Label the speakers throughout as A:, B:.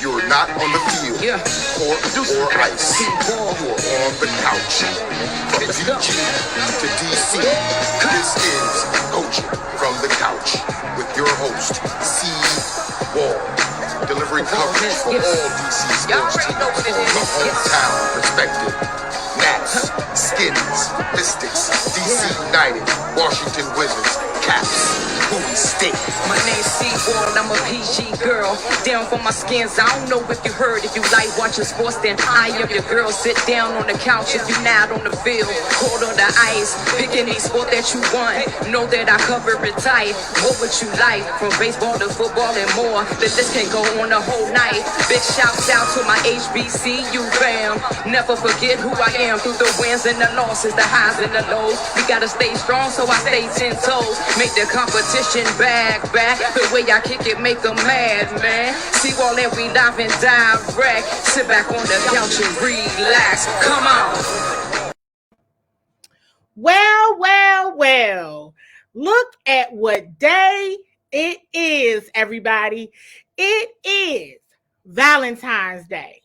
A: you're not on the field, court, or ice, you're on the couch. From DG to DC, this is Coaching from the Couch with your host, CWall, delivering coverage for all DC sports teams from a hometown perspective. Nats, Skins, Mystics, DC United, Washington Wizards, Caps, Bowie State.
B: My name's CWall, I'm a PG girl. Down for my skins, I don't know if you heard. If you like watching sports, then I am your girl. Sit down on the couch if you're not on the field. Cold on the ice, pick any sport that you want. Know that I cover it tight. What would you like? From baseball to football and more. The list can go on the whole night. Big shouts out to my HBCU fam. Never forget who I am through the wins and the losses, the highs and the lows. We gotta stay strong, so I stay 10 toes. Make the competition back. The way I kick it, make them mad, man. CWall and we live and direct. Sit back on the couch and relax. Come on.
C: Well. Look at what day it is, everybody. It is Valentine's Day.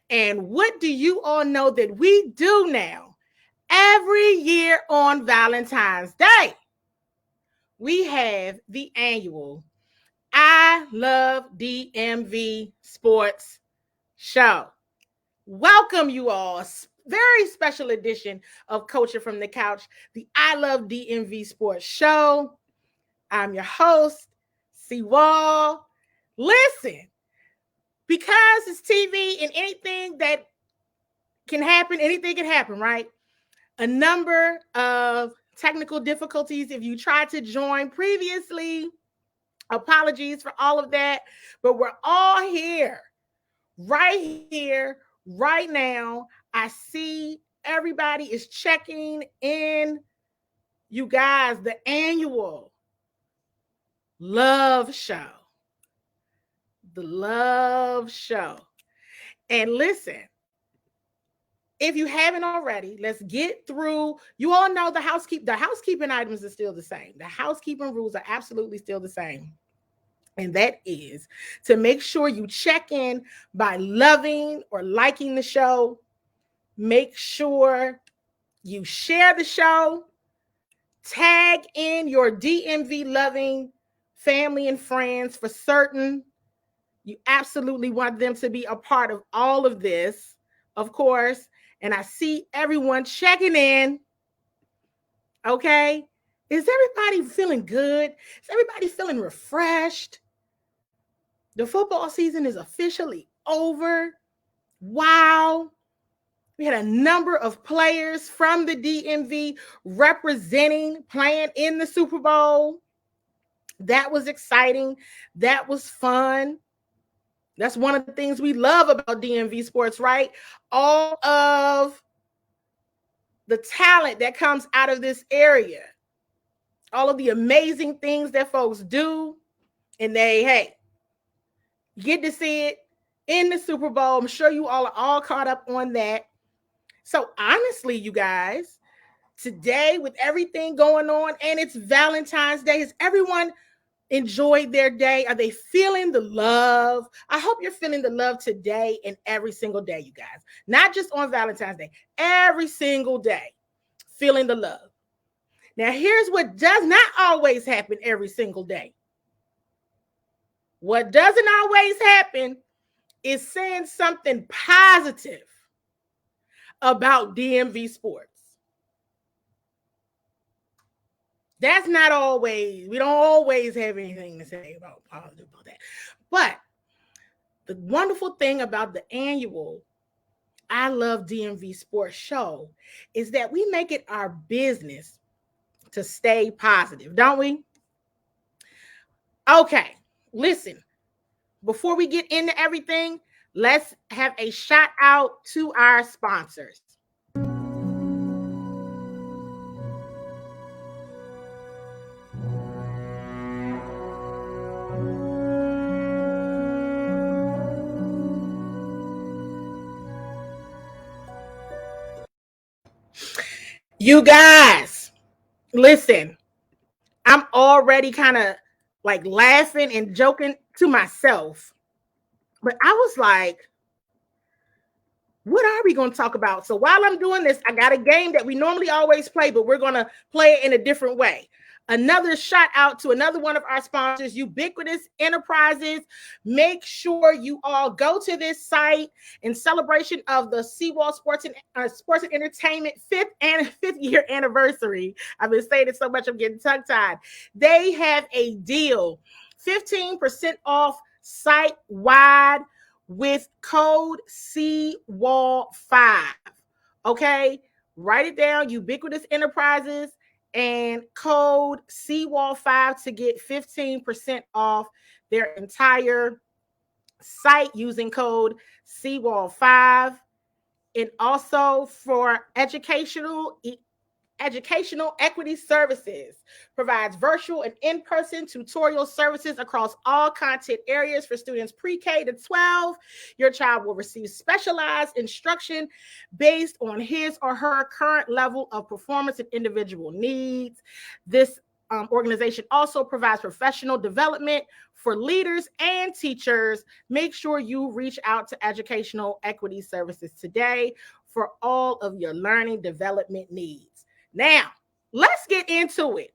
C: And what do you all know that we do now? Every year on Valentine's Day, we have the annual I Love DMV Sports Show. Welcome you all. Very special edition of Coaching from the Couch, the I Love DMV Sports Show. I'm your host, CWall. Listen, because it's TV and anything can happen, right? A number of technical difficulties if you tried to join previously. Apologies for all of that, but we're all here, right now. I see everybody is checking in. You guys, the annual Love Show. The Love Show. And listen, if you haven't already, let's get through. You all know the housekeeping items are still the same. The housekeeping rules are absolutely still the same. And that is to make sure you check in by loving or liking the show. Make sure you share the show. Tag in your DMV loving family and friends for certain. You absolutely want them to be a part of all of this, of course. And I see everyone checking in. Okay. Is everybody feeling good? Is everybody feeling refreshed? The football season is officially over. Wow. We had a number of players from the DMV playing in the Super Bowl. That was exciting. That was fun. That's one of the things we love about DMV sports, right? All of the talent that comes out of this area, all of the amazing things that folks do, and they get to see it in the Super Bowl. I'm sure you all are all caught up on that. So honestly, you guys, today with everything going on, and it's Valentine's Day, has everyone enjoyed their day? Are they feeling the love? I hope you're feeling the love today and every single day, you guys. Not just on Valentine's Day, every single day, feeling the love. Now, here's what does not always happen every single day. What doesn't always happen is saying something positive about DMV sports. That's not always, we don't always have anything to say about positive about that. But the wonderful thing about the annual I Love DMV Sports Show is that we make it our business to stay positive, don't we? Okay, listen, before we get into everything, let's have a shout out to our sponsors. You guys, listen, I'm already kind of like laughing and joking to myself But I was like, what are we going to talk about? So while I'm doing this, I got a game that we normally always play, but we're going to play it in a different way. Another shout out to another one of our sponsors, Ubiquitous Enterprises. Make sure you all go to this site in celebration of the CWall Sports and Entertainment fifth year anniversary. I've been saying it so much, I'm getting tongue tied. They have a deal, 15% off site wide with code CWall5. Okay, write it down, Ubiquitous Enterprises, and code CWall5 to get 15% off their entire site using code CWall5. And also for educational Equity Services provides virtual and in-person tutorial services across all content areas for students pre-K to 12. Your child will receive specialized instruction based on his or her current level of performance and individual needs. This organization also provides professional development for leaders and teachers. Make sure you reach out to Educational Equity Services today for all of your learning development needs. Now, let's get into it.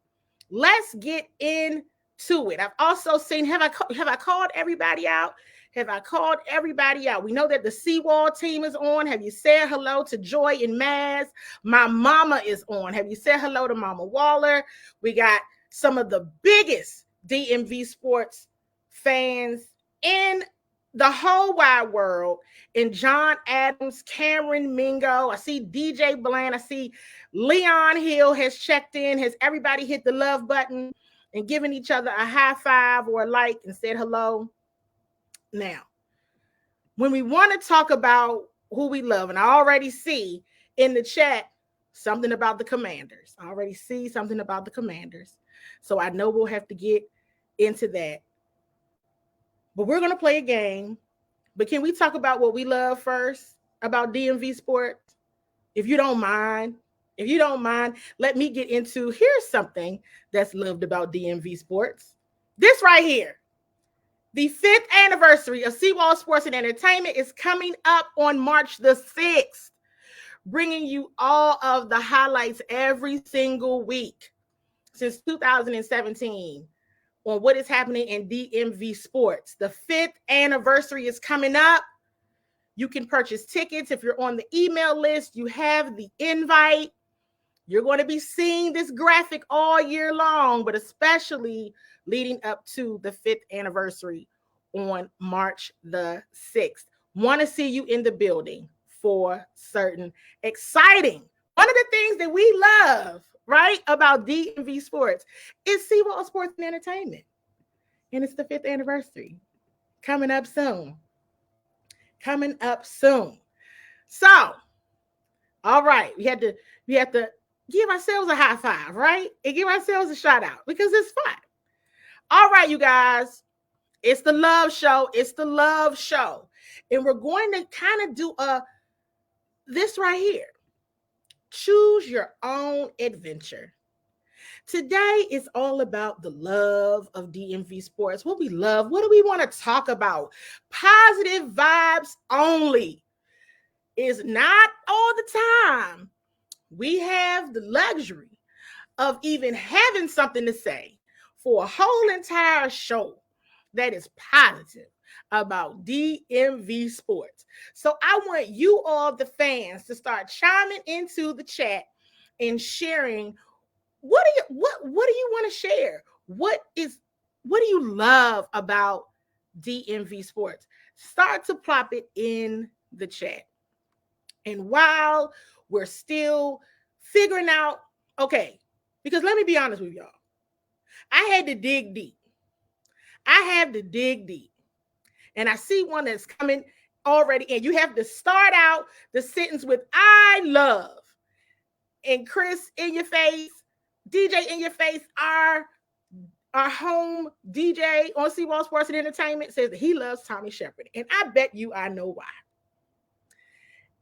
C: I've also seen, have I called everybody out? Have I called everybody out? We know that the CWall team is on. Have you said hello to Joy and Maz? My mama is on. Have you said hello to Mama Waller? We got some of the biggest DMV sports fans in the whole wide world, in John Adams, Cameron Mingo. I see DJ Bland. I see Leon Hill has checked in. Has everybody hit the love button and given each other a high five or a like and said hello? Now, when we want to talk about who we love, and I already see in the chat something about the Commanders. I already see something about the Commanders. So I know we'll have to get into that. But we're going to play a game. But can we talk about what we love first about DMV sports? If you don't mind, let me get into, here's something that's loved about DMV sports. This right here. The 5th anniversary of CWall Sports and Entertainment is coming up on March the 6th, bringing you all of the highlights every single week since 2017. On what is happening in DMV sports. The 5th anniversary is coming up. You can purchase tickets. If you're on the email list, you have the invite. You're going to be seeing this graphic all year long, but especially leading up to the 5th anniversary on March the 6th. Want to see you in the building for certain. Exciting. One of the things that we love, right, about DMV sports is CWall Sports and Entertainment. And it's the 5th anniversary. Coming up soon. So, all right, we have to give ourselves a high five, right? And give ourselves a shout out because it's fun. All right, you guys, it's the love show. And we're going to kind of do this right here. Choose your own adventure. Today is all about the love of DMV sports. What we love, what do we want to talk about? Positive vibes only. Is not all the time we have the luxury of even having something to say for a whole entire show that is positive about DMV sports. So I want you all, the fans, to start chiming into the chat and sharing what do you want to share? What do you love about DMV sports? Start to plop it in the chat. And while we're still figuring out, okay, because let me be honest with y'all, I had to dig deep. And I see one that's coming already. And you have to start out the sentence with I love. And Chris, in your face, DJ in your face, our home DJ on CWall Sports and Entertainment says that he loves Tommy Shepard. And I bet you I know why.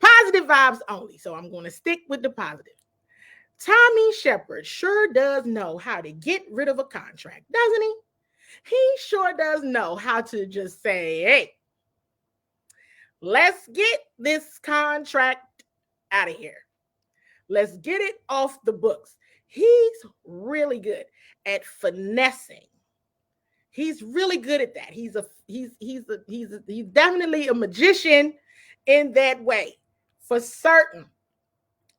C: Positive vibes only. So I'm going to stick with the positive. Tommy Shepard sure does know how to get rid of a contract, doesn't he? He sure does know how to just say, hey, Let's get this contract out of here. Let's get it off the books. He's really good at finessing. He's really good at that. He's definitely a magician in that way. For certain.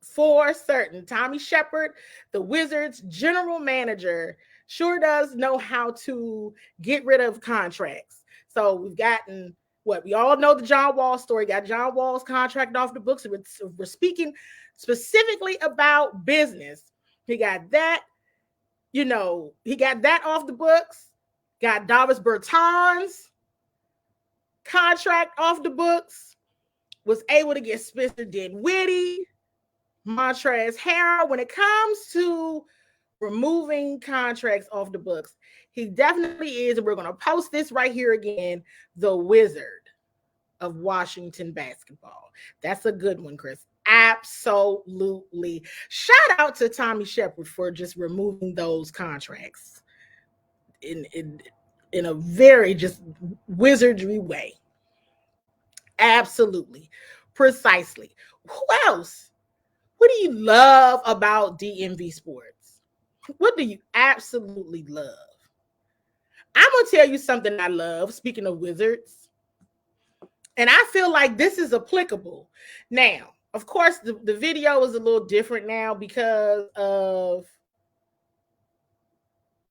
C: For certain. Tommy Shepard, the Wizards general manager, sure does know how to get rid of contracts. So we've gotten what we all know, the John Wall story. Got John Wall's contract off the books. We're speaking specifically about business. He got that, he got that off the books. Got Davis Bertans contract off the books. Was able to get Spencer Dinwiddie, Montrezl Harrell. When it comes to removing contracts off the books, he definitely is, and we're going to post this right here again, the Wizard of Washington basketball. That's a good one, Chris. Absolutely. Shout out to Tommy Shepard for just removing those contracts in a very just wizardry way. Absolutely. Precisely. Who else? What do you love about DMV Sports? What do you absolutely love? I'm going to tell you something I love, speaking of Wizards. And I feel like this is applicable. Now, of course, the video is a little different now because of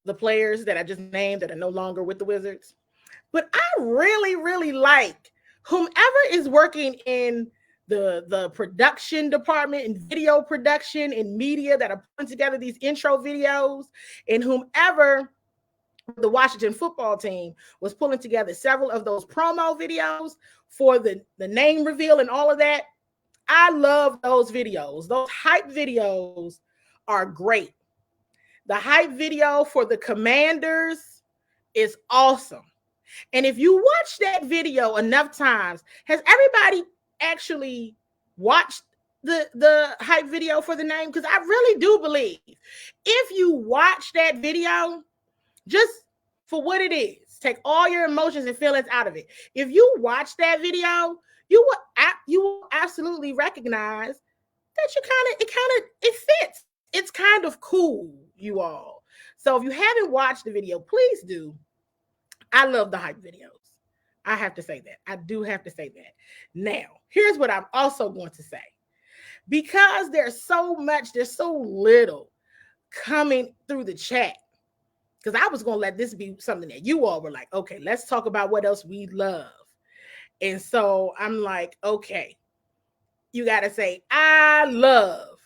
C: the players that I just named that are no longer with the Wizards. But I really, really like whomever is working in the production department and video production and media that are putting together these intro videos, and whomever the Washington football team was pulling together several of those promo videos for the name reveal and all of that. I love those videos. Those hype videos are great. The hype video for the Commanders is awesome. And if you watch that video enough times, has everybody actually watched the hype video for the name? Because I really do believe if you watch that video, just for what it is, take all your emotions and feelings out of it. If you watch that video, you will absolutely recognize that it fits. It's kind of cool, you all. So if you haven't watched the video, please do. I love the hype videos. I have to say that. I do have to say that. Now, here's what I'm also going to say. Because there's so little coming through the chat. Because I was going to let this be something that you all were like, okay, let's talk about what else we love. And so I'm like, okay, you got to say, I love.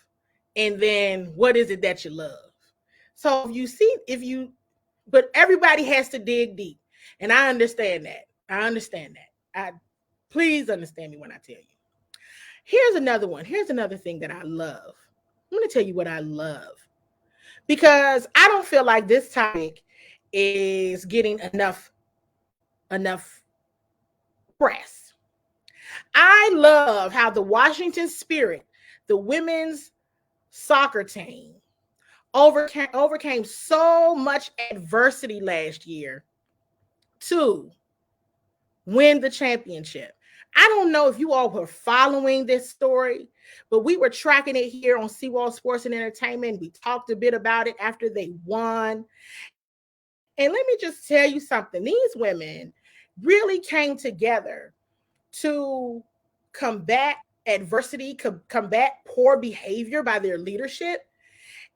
C: And then what is it that you love? So but everybody has to dig deep. And I understand that. Please understand me when I tell you. Here's another one. Here's another thing that I love. I'm going to tell you what I love. Because I don't feel like this topic is getting enough press. I love how the Washington Spirit, the women's soccer team, overcame so much adversity last year to win the championship. I don't know if you all were following this story, but we were tracking it here on CWall Sports and Entertainment. We talked a bit about it after they won. And let me just tell you something. These women really came together to combat adversity, combat poor behavior by their leadership.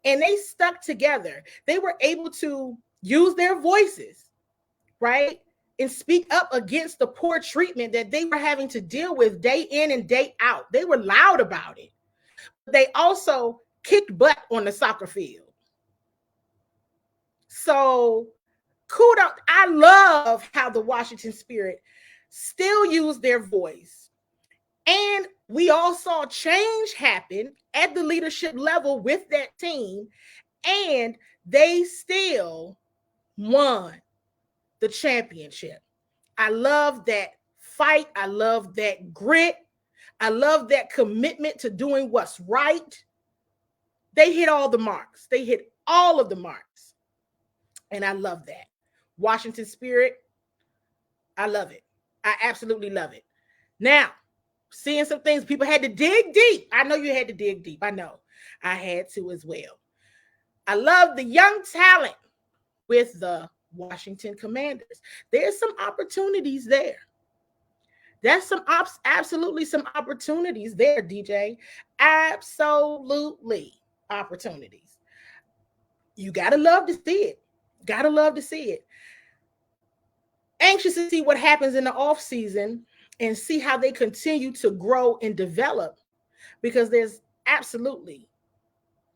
C: And they stuck together. They were able to use their voices, right? And speak up against the poor treatment that they were having to deal with day in and day out. They were loud about it. They also kicked butt on the soccer field. So kudos. I love how the Washington Spirit still used their voice. And we all saw change happen at the leadership level with that team. And they still won the championship. I love that fight. I love that grit. I love that commitment to doing what's right. They hit all the marks. They hit all of the marks. And I love that. Washington Spirit, I love it. I absolutely love it. Now, seeing some things. People had to dig deep. I know you had to dig deep. I know. I had to as well. I love the young talent with the Washington Commanders. There's some opportunities there. There's some absolutely some opportunities there, DJ. Absolutely opportunities. You gotta love to see it. Gotta love to see it. Anxious to see what happens in the off season and see how they continue to grow and develop, because there's absolutely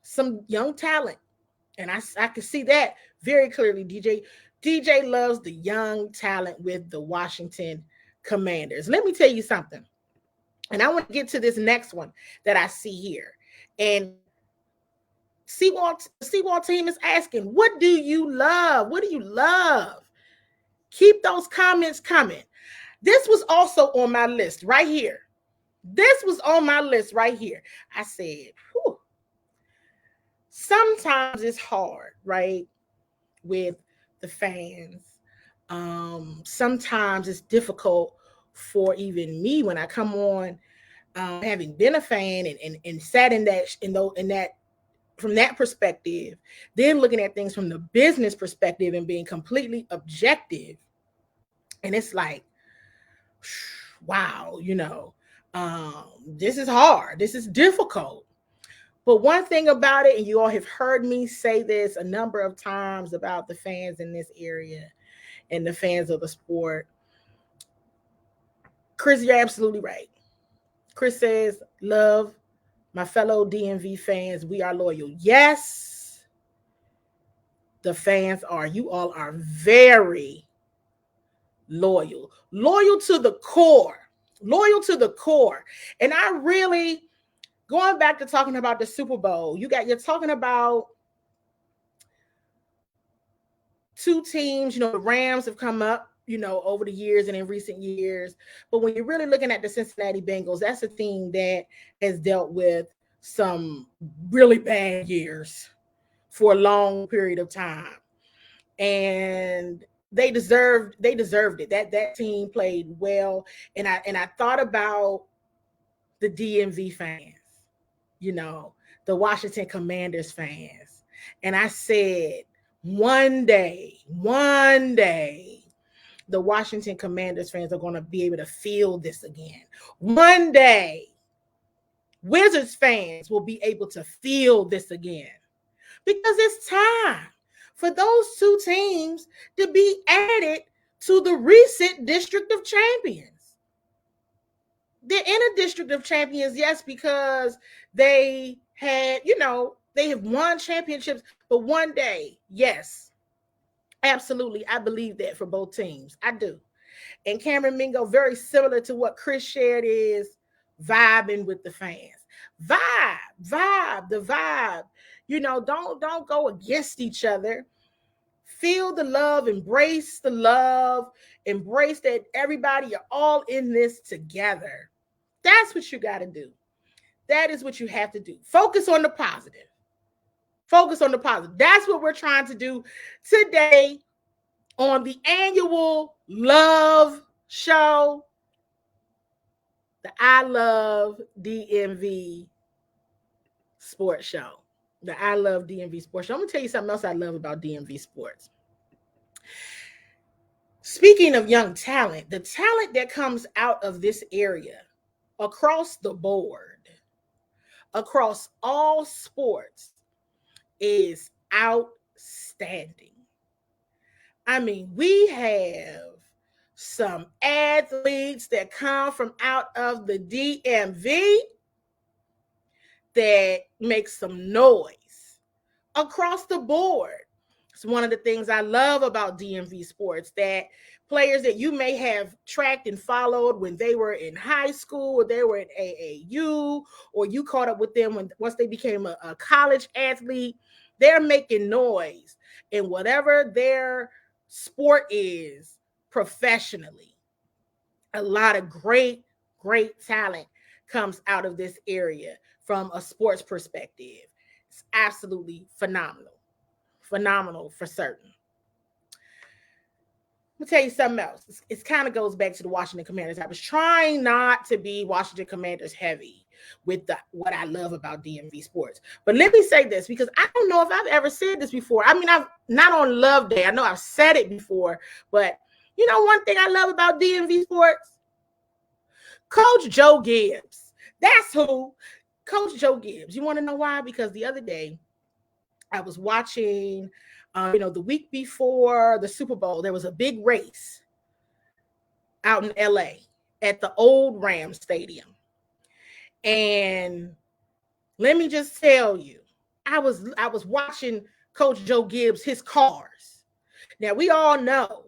C: some young talent, and I can see that very clearly. DJ loves the young talent with the Washington Commanders. Let me tell you something, and I want to get to this next one that I see here. And CWall team is asking, what do you love? What do you love? Keep those comments coming. This was also on my list right here. This was on my list right here. I said, whew. Sometimes it's hard, right, with the fans. Sometimes it's difficult for even me when I come on, having been a fan and sat in that from that perspective, then looking at things from the business perspective and being completely objective. And it's like, wow, this is hard. This is difficult. But one thing about it, and you all have heard me say this a number of times about the fans in this area and the fans of the sport. Chris, you're absolutely right. Chris says, love my fellow DMV fans. We are loyal. Yes, the fans are. You all are very loyal. Loyal to the core. Loyal to the core. And I really, going back to talking about the Super Bowl, you're talking about two teams. The Rams have come up, over the years and in recent years. But when you're really looking at the Cincinnati Bengals, that's a team that has dealt with some really bad years for a long period of time. And they deserved it. That team played well. And I thought about the DMV fans, the Washington Commanders fans. And I said, one day, the Washington Commanders fans are going to be able to feel this again. One day, Wizards fans will be able to feel this again, because it's time for those two teams to be added to the recent District of Champions. They're in a District of Champions, yes, because they had, they have won championships, but one day, yes, absolutely, I believe that for both teams. I do. And Cameron Mingo, very similar to what Chris shared, is vibing with the fans. Vibe, the vibe. Don't go against each other. Feel the love, embrace the love, embrace that everybody are all in this together. That's what you got to do. That is what you have to do. Focus on the positive. Focus on the positive. That's what we're trying to do today on the annual Love Show, the I Love DMV Sports Show. The I Love DMV Sports Show. I'm going to tell you something else I love about DMV Sports. Speaking of young talent, the talent that comes out of this area across the board, across all sports, is outstanding. I mean, we have some athletes that come from out of the DMV that make some noise across the board. It's one of the things I love about DMV sports, that players that you may have tracked and followed when they were in high school, or they were at AAU, or you caught up with them once they became a college athlete, they're making noise in whatever their sport is professionally. A lot of great talent comes out of this area from a sports perspective. It's absolutely phenomenal for certain. me tell you something else. It kind of goes back to the Washington Commanders. I was trying not to be Washington Commanders heavy with what I love about DMV sports. But let me say this, because I don't know if I've ever said this before. I mean, I've not on Love Day. I know I've said it before, but you know one thing I love about DMV sports? Coach Joe Gibbs. That's who. Coach Joe Gibbs. You want to know why? Because the other day I was watching, the week before the Super Bowl, there was a big race out in LA at the old Rams Stadium. And let me just tell you, I was watching Coach Joe Gibbs, his cars. Now we all know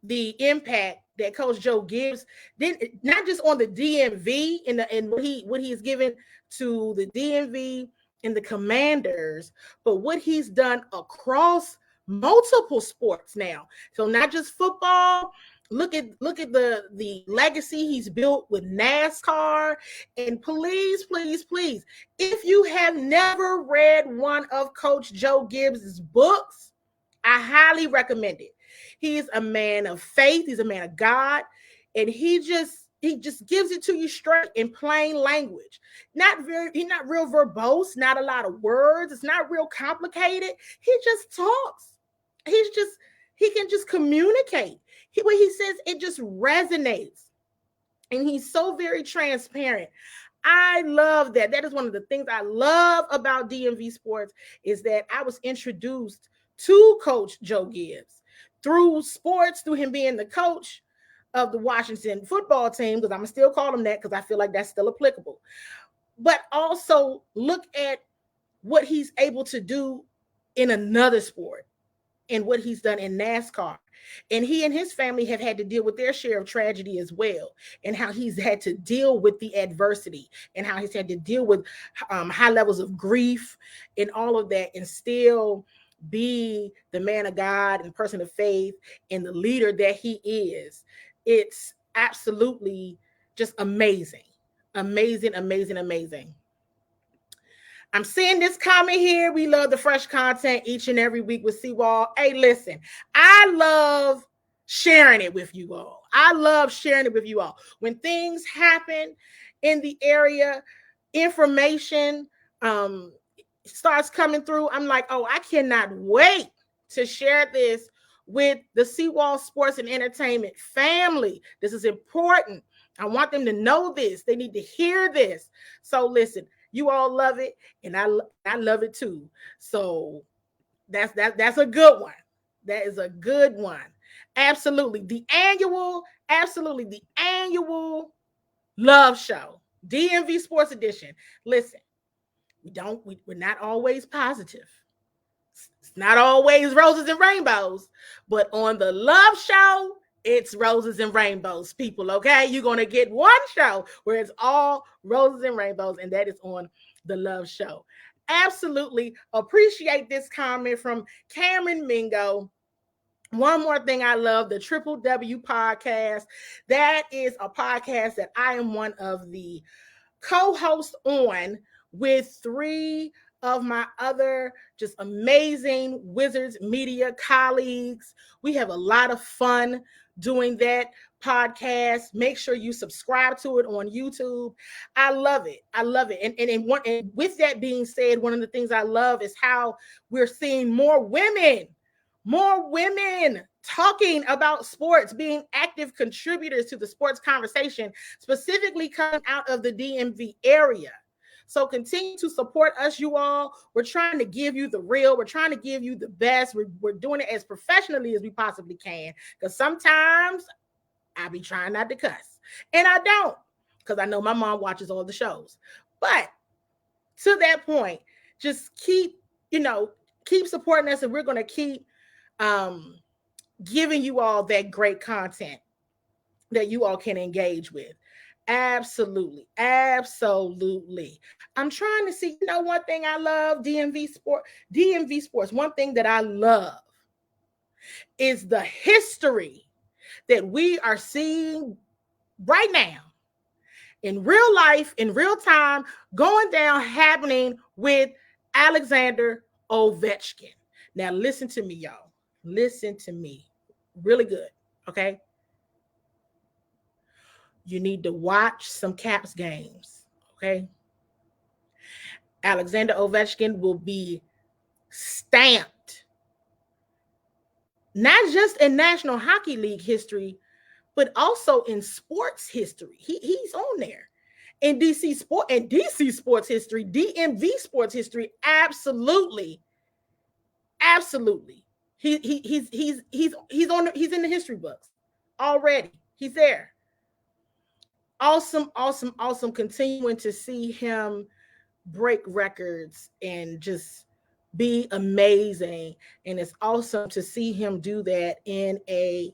C: the impact that Coach Joe Gibbs did, not just on the DMV and what he has given to the DMV and the Commanders, but what he's done across multiple sports now. So not just football. Look at the legacy he's built with NASCAR. And please, please, please, if you have never read one of Coach Joe Gibbs' books, I highly recommend it. He is a man of faith. He's a man of God. And he just gives it to you straight in plain language. He's not real verbose, not a lot of words. It's not real complicated. He just talks. He can just communicate. What he says, it just resonates. And he's so very transparent. I love that. That is one of the things I love about DMV sports, is that I was introduced to Coach Joe Gibbs through sports, through him being the coach of the Washington football team, because I'm going to still call him that because I feel like that's still applicable. But also look at what he's able to do in another sport and what he's done in NASCAR. And he and his family have had to deal with their share of tragedy as well, and how he's had to deal with the adversity, and how he's had to deal with high levels of grief and all of that, and still be the man of God and person of faith and the leader that he is. It's absolutely just amazing. Amazing, amazing, amazing. I'm seeing this comment here. We love the fresh content each and every week with CWall. Hey, listen, I love sharing it with you all. I love sharing it with you all. When things happen in the area, information starts coming through, I'm like, oh, I cannot wait to share this with the CWall Sports and Entertainment family. This is important. I want them to know this. They need to hear this. So listen, you all love it, and I love it too. So that's a good one. That is a good one. Absolutely. The annual love show, DMV Sports Edition. Listen, we're not always positive. It's not always roses and rainbows, but on the love show, it's roses and rainbows, people, okay? You're going to get one show where it's all roses and rainbows, and that is on the love show. Absolutely appreciate this comment from Cameron Mingo. One more thing I love, the Triple W podcast. That is a podcast that I am one of the co-hosts on with three of my other just amazing Wizards Media colleagues. We have a lot of fun doing that podcast. Make sure you subscribe to it on YouTube. I love it. I love it. And with that being said, one of the things I love is how we're seeing more women talking about sports, being active contributors to the sports conversation, specifically coming out of the DMV area. So continue to support us, you all. We're trying to give you the real. We're trying to give you the best. We're doing it as professionally as we possibly can, because sometimes I be trying not to cuss. And I don't, because I know my mom watches all the shows. But to that point, just keep supporting us, and we're going to keep giving you all that great content that you all can engage with. Absolutely. I'm trying to see, one thing I love, DMV sports. One thing that I love is the history that we are seeing right now in real life, in real time, going down, happening with Alexander Ovechkin. Now, listen to me, y'all. Listen to me really good. Okay. You need to watch some Caps games. Okay. Alexander Ovechkin will be stamped, not just in National Hockey League history, but also in sports history. He's on there. In DC sports history, DMV sports history, absolutely. Absolutely. He's in the history books already. He's there. Awesome. Continuing to see him break records and just be amazing. And it's awesome to see him do that in a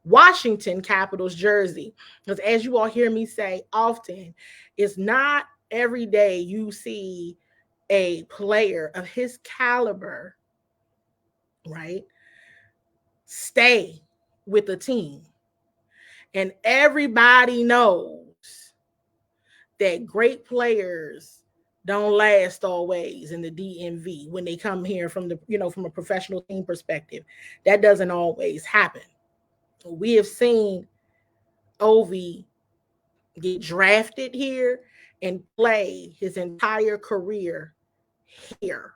C: Washington Capitals jersey. Because as you all hear me say often, it's not every day you see a player of his caliber, right, stay with the team. And everybody knows that great players don't last always in the DMV when they come here from from a professional team perspective. That doesn't always happen. We have seen Ovi get drafted here and play his entire career here.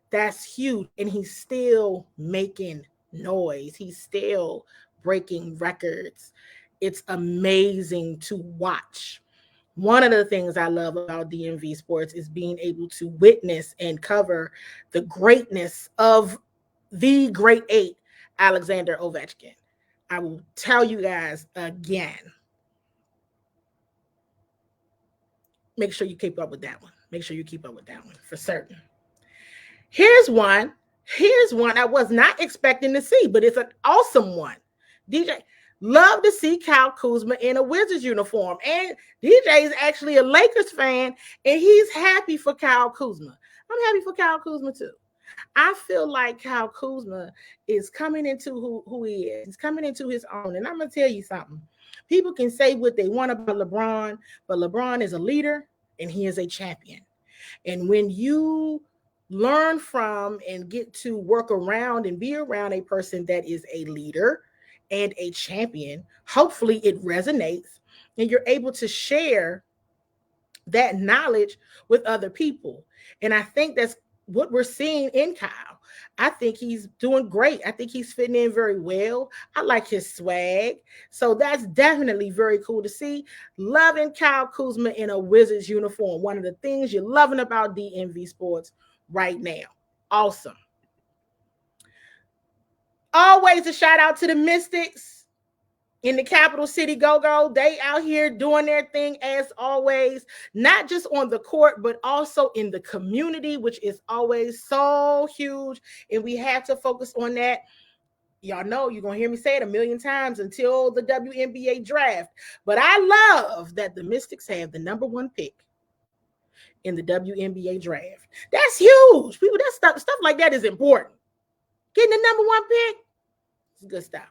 C: That's huge. And he's still making noise. He's still breaking records. It's amazing to watch. One of the things I love about DMV sports is being able to witness and cover the greatness of the great eight, Alexander Ovechkin. I will tell you guys again. Make sure you keep up with that one. Make sure you keep up with that one for certain. Here's one I was not expecting to see, but it's an awesome one. DJ, love to see Kyle Kuzma in a Wizards uniform. And DJ is actually a Lakers fan, and he's happy for Kyle Kuzma. I'm happy for Kyle Kuzma too. I feel like Kyle Kuzma is coming into who he is. He's coming into his own. And I'm going to tell you something. People can say what they want about LeBron, but LeBron is a leader, and he is a champion. And when you learn from and get to work around and be around a person that is a leader and a champion, hopefully it resonates and you're able to share that knowledge with other people. And I think that's what we're seeing in Kyle. I think he's doing great. I think he's fitting in very well. I like his swag. So that's definitely very cool to see. Loving Kyle Kuzma in a Wizards uniform. One of the things you're loving about DMV sports right now. Awesome. Always a shout out to the Mystics in the capital city go-go. They out here doing their thing as always, not just on the court, but also in the community, which is always so huge. And we have to focus on that. Y'all know you're going to hear me say it a million times until the WNBA draft. But I love that the Mystics have the number one pick in the WNBA draft. That's huge. People, that stuff like that is important. Getting the number one pick is good stuff.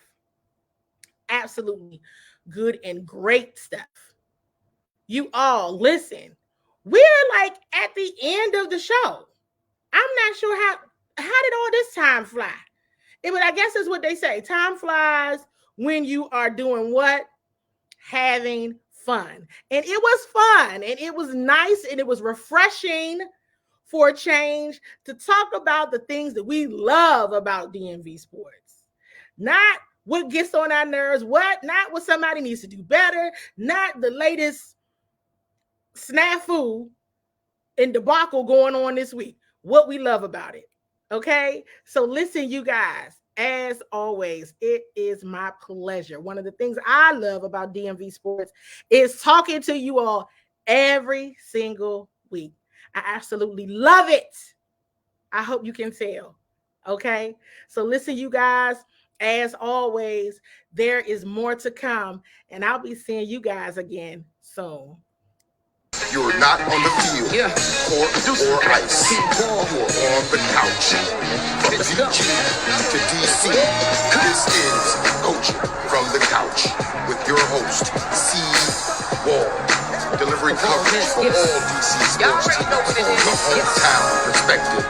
C: Absolutely good and great stuff. You all listen. We're like at the end of the show. I'm not sure how did all this time fly? But I guess that's what they say. Time flies when you are doing what? Having fun. And it was fun and it was nice and it was refreshing for a change to talk about the things that we love about DMV sports. Not what gets on our nerves, not what somebody needs to do better, not the latest snafu and debacle going on this week. What we love about it. Okay? So listen, you guys, as always, it is my pleasure. One of the things I love about DMV sports is talking to you all every single week. I absolutely love it. I hope you can tell. Okay? So listen, you guys, as always, there is more to come, and I'll be seeing you guys again soon.
A: You're not on the field, court, or ice. You're on the couch. From PG to DC, this is Coaching from the Couch with your host, CWall. Delivering coverage for all DC sports teams from the hometown perspective.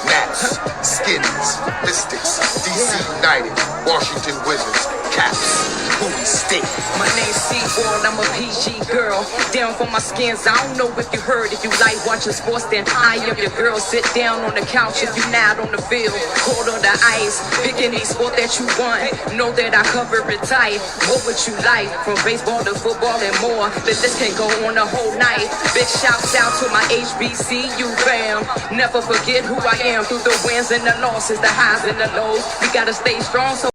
A: Nats, Skins, Mystics, DC DC United, Washington Wizards, Caps, Booty State.
B: My name's CWall, I'm a PG girl. Down for my skins, I don't know if you heard. If you like watching sports, then I am your girl. Sit down on the couch if you not on the field. Cold on the ice, pick any sport that you want. Know that I cover it tight. What would you like? From baseball to football and more. The list can go on the whole night. Big shouts out to my HBCU fam. Never forget who I am through the wins and the losses, the highs and the lows. We gotta stay strong so